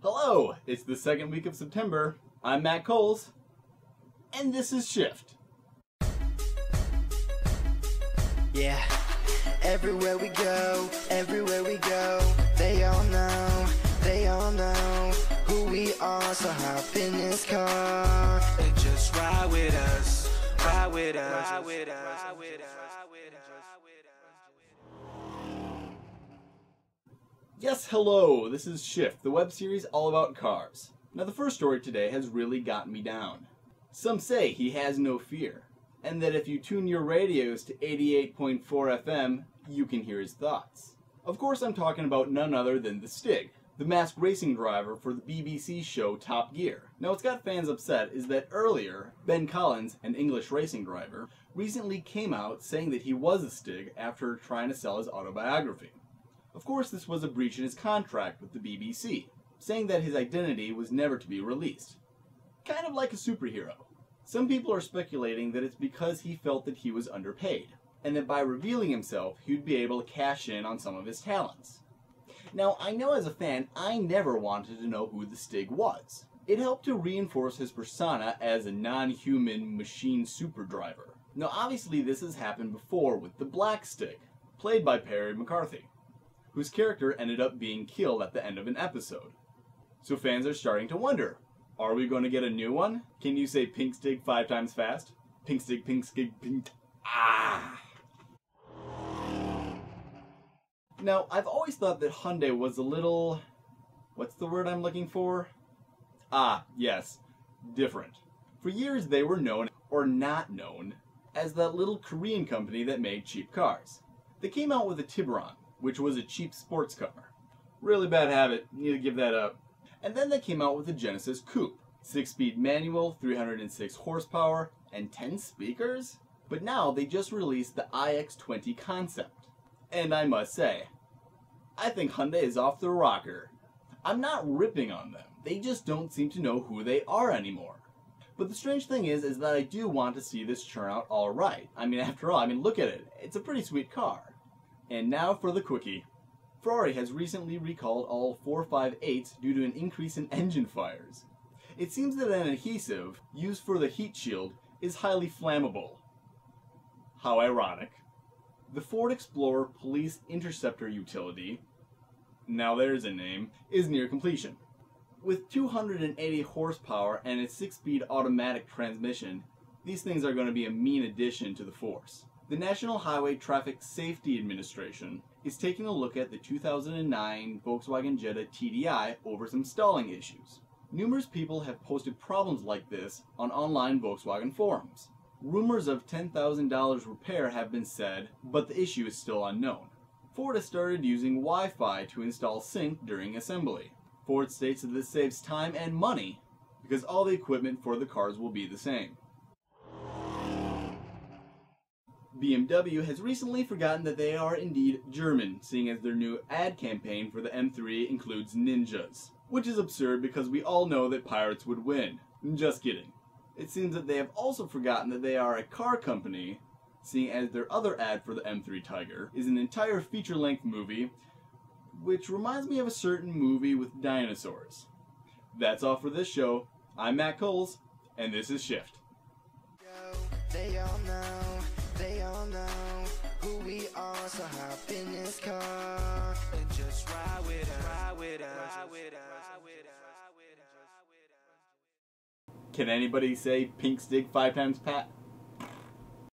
Hello, it's the second week of September. I'm Matt Coles, and this is Shift. Yeah, everywhere we go, they all know who we are, so hop in this car and just ride with us, ride with us, ride with us, ride with us. Yes, hello, this is Shift, the web series all about cars. Now the first story today has really gotten me down. Some say he has no fear, and that if you tune your radios to 88.4 FM, you can hear his thoughts. Of course I'm talking about none other than the Stig, the masked racing driver for the BBC show Top Gear. Now what's got fans upset is that earlier, Ben Collins, an English racing driver, recently came out saying that he was a Stig after trying to sell his autobiography. Of course, this was a breach in his contract with the BBC, saying that his identity was never to be released. Kind of like a superhero. Some people are speculating that it's because he felt that he was underpaid, and that by revealing himself, he would be able to cash in on some of his talents. Now, I know as a fan, I never wanted to know who the Stig was. It helped to reinforce his persona as a non-human machine super driver. Now, obviously this has happened before with the Black Stig, played by Perry McCarthy, whose character ended up being killed at the end of an episode. So fans are starting to wonder, are we going to get a new one? Can you say Pink Stig 5 times fast? Pink Stig, Pink Stig, Pink... Ah! Now, I've always thought that Hyundai was a little... what's the word I'm looking for? Ah, yes. Different. For years they were known, or not known, as that little Korean company that made cheap cars. They came out with a Tiburon, which was a cheap sports car. Really bad habit, need to give that up. And then they came out with the Genesis Coupe. 6-speed manual, 306 horsepower, and 10 speakers? But now they just released the iX20 concept. And I must say, I think Hyundai is off the rocker. I'm not ripping on them, they just don't seem to know who they are anymore. But the strange thing is that I do want to see this churn out alright. I mean, after all, look at it, it's a pretty sweet car. And now for the quickie. Ferrari has recently recalled all 458s due to an increase in engine fires. It seems that an adhesive used for the heat shield is highly flammable. How ironic. The Ford Explorer Police Interceptor utility, now there's a name, is near completion. With 280 horsepower and a 6-speed automatic transmission, these things are going to be a mean addition to the force. The National Highway Traffic Safety Administration is taking a look at the 2009 Volkswagen Jetta TDI over some stalling issues. Numerous people have posted problems like this on online Volkswagen forums. Rumors of $10,000 repair have been said, but the issue is still unknown. Ford has started using Wi-Fi to install sync during assembly. Ford states that this saves time and money because all the equipment for the cars will be the same. BMW has recently forgotten that they are indeed German, seeing as their new ad campaign for the M3 includes ninjas. Which is absurd because we all know that pirates would win. Just kidding. It seems that they have also forgotten that they are a car company, seeing as their other ad for the M3 Tiger is an entire feature-length movie, which reminds me of a certain movie with dinosaurs. That's all for this show. I'm Matt Coles, and this is Shift. They all know who we are, so hop in this car and just ride with us, ride with us, ride with us, ride with us. Can anybody say Pink Stig 5 times